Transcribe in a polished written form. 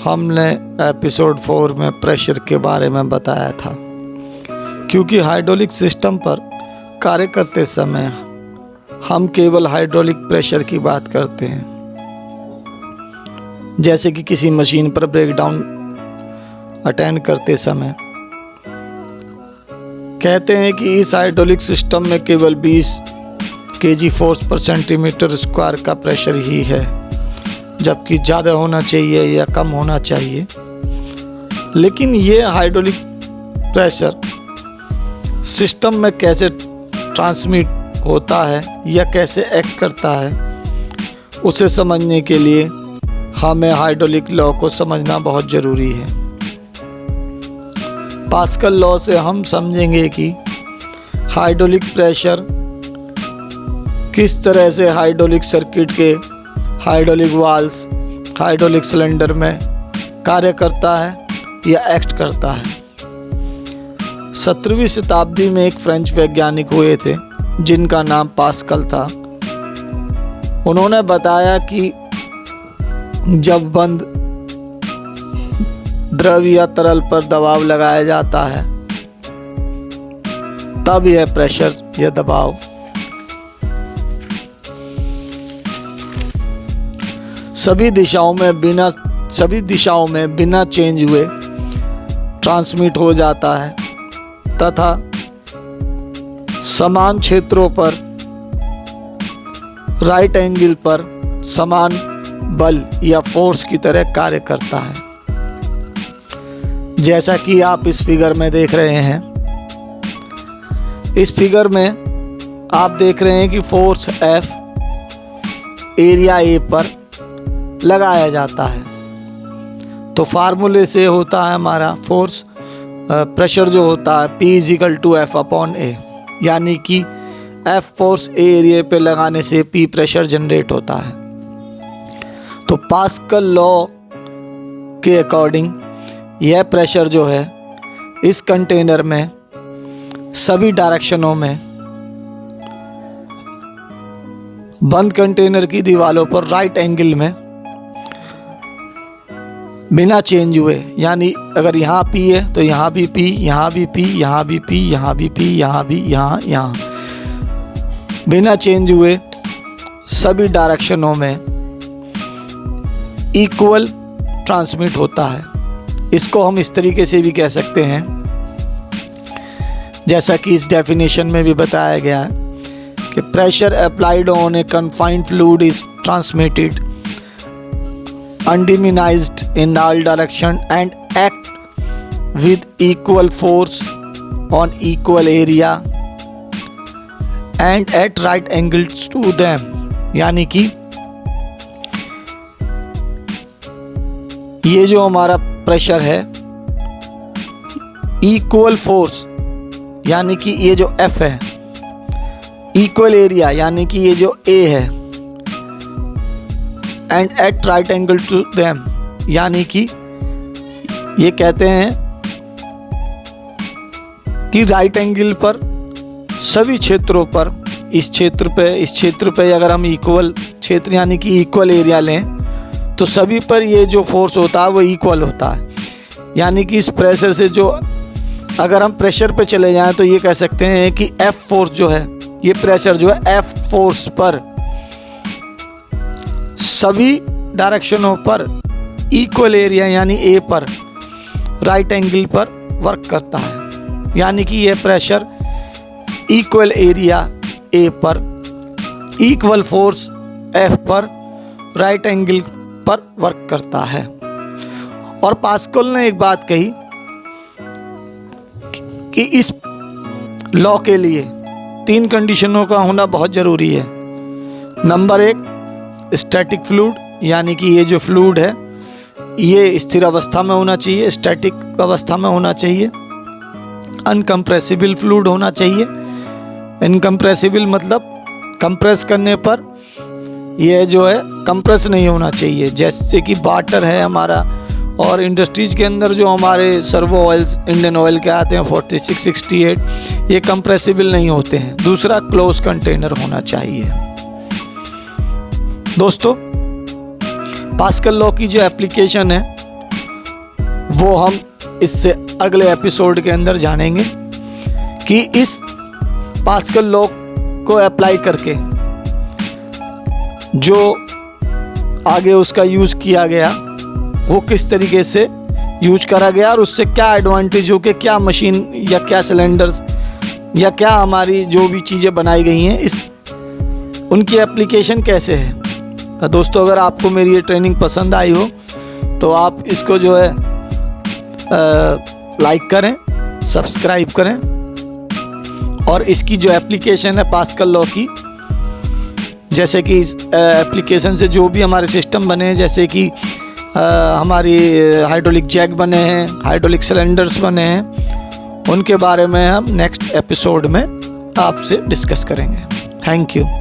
हमने एपिसोड 4 में प्रेशर के बारे में बताया था, क्योंकि हाइड्रोलिक सिस्टम पर कार्य करते समय हम केवल हाइड्रोलिक प्रेशर की बात करते हैं। जैसे कि किसी मशीन पर ब्रेकडाउन अटेंड करते समय कहते हैं कि इस हाइड्रोलिक सिस्टम में केवल 20 kg फोर्स पर सेंटीमीटर स्क्वायर का प्रेशर ही है, जबकि ज़्यादा होना चाहिए या कम होना चाहिए। लेकिन ये हाइड्रोलिक प्रेशर सिस्टम में कैसे ट्रांसमिट होता है या कैसे एक्ट करता है, उसे समझने के लिए हमें हाइड्रोलिक लॉ को समझना बहुत ज़रूरी है। पास्कल लॉ से हम समझेंगे कि हाइड्रोलिक प्रेशर किस तरह से हाइड्रोलिक सर्किट के हाइड्रोलिक वाल्व्स, हाइड्रोलिक सिलेंडर में कार्य करता है या एक्ट करता है। 17वीं शताब्दी में एक फ्रेंच वैज्ञानिक हुए थे जिनका नाम पास्कल था। उन्होंने बताया कि जब बंद द्रव या तरल पर दबाव लगाया जाता है तब यह प्रेशर या दबाव सभी दिशाओं में बिना चेंज हुए ट्रांसमिट हो जाता है तथा समान क्षेत्रों पर राइट एंगल पर समान बल या फोर्स की तरह कार्य करता है। जैसा कि आप इस फिगर में देख रहे हैं, इस फिगर में आप देख रहे हैं कि फोर्स F एरिया A पर लगाया जाता है। तो फार्मूले से होता है हमारा फोर्स प्रेशर जो होता है P = F/A, यानी कि F फोर्स A एरिया पे लगाने से P प्रेशर जनरेट होता है। तो पास्कल लॉ के अकॉर्डिंग यह प्रेशर जो है इस कंटेनर में सभी डायरेक्शनों में बंद कंटेनर की दीवारों पर राइट एंगल में बिना चेंज हुए, यानी अगर यहाँ P है तो यहाँ भी P, यहाँ भी P, यहाँ भी P, यहाँ भी P, यहाँ भी यहाँ बिना चेंज हुए सभी डायरेक्शनों में इक्वल ट्रांसमिट होता है। इसको हम इस तरीके से भी कह सकते हैं, जैसा कि इस डेफिनेशन में भी बताया गया है कि pressure applied on A confined fluid is transmitted undiminished in all direction and act with equal force on equal area and at right angles to them। यानी कि ये जो हमारा प्रेशर है इक्वल फोर्स, यानी कि ये जो F है, इक्वल एरिया यानी कि ये जो A है, and at right angle to them, यानी कि ये कहते हैं कि राइट एंगल पर सभी क्षेत्रों पर इस क्षेत्र पे अगर हम इक्वल क्षेत्र यानी कि इक्वल एरिया लें तो सभी पर ये जो फोर्स होता है वो इक्वल होता है। यानी कि इस प्रेशर से जो अगर हम प्रेशर पे चले जाएं तो ये कह सकते हैं कि F फोर्स जो है, ये प्रेशर जो है F फोर्स पर सभी डायरेक्शनों पर इक्वल एरिया यानी A पर राइट एंगल पर वर्क करता है। यानी कि यह प्रेशर इक्वल एरिया A पर इक्वल फोर्स F पर राइट एंगल पर वर्क करता है। और पास्कल ने एक बात कही कि इस लॉ के लिए 3 कंडीशनों का होना बहुत ज़रूरी है। नंबर 1, स्टैटिक फ्लूइड, यानी कि ये जो फ्लूइड है ये स्थिर अवस्था में होना चाहिए, स्टैटिक अवस्था में होना चाहिए। अनकम्प्रेसिबल फ्लूइड होना चाहिए। इनकम्प्रेसिबल मतलब कंप्रेस करने पर यह जो है कंप्रेस नहीं होना चाहिए, जैसे कि वाटर है हमारा, और इंडस्ट्रीज के अंदर जो हमारे सर्वो ऑयल्स इंडियन ऑयल के आते हैं 46, 68, ये कंप्रेसिबल नहीं होते हैं। दूसरा, क्लोज कंटेनर होना चाहिए। दोस्तों, पास्कल लॉ की जो एप्लीकेशन है वो हम इससे अगले एपिसोड के अंदर जानेंगे कि इस पास्कल लॉ को अप्लाई करके जो आगे उसका यूज़ किया गया वो किस तरीके से यूज करा गया और उससे क्या एडवांटेज हो के क्या मशीन या क्या सिलेंडर्स या क्या हमारी जो भी चीज़ें बनाई गई हैं इस उनकी एप्लीकेशन कैसे है। दोस्तों, अगर आपको मेरी ये ट्रेनिंग पसंद आई हो तो आप इसको जो है लाइक करें, सब्सक्राइब करें और इसकी जो एप्लीकेशन है पास्कल लॉ की, जैसे कि इस एप्लीकेशन से जो भी हमारे सिस्टम बने हैं, जैसे कि हमारी हाइड्रोलिक जैक बने हैं, हाइड्रोलिक सिलेंडर्स बने हैं, उनके बारे में हम नेक्स्ट एपिसोड में आपसे डिस्कस करेंगे। Thank you.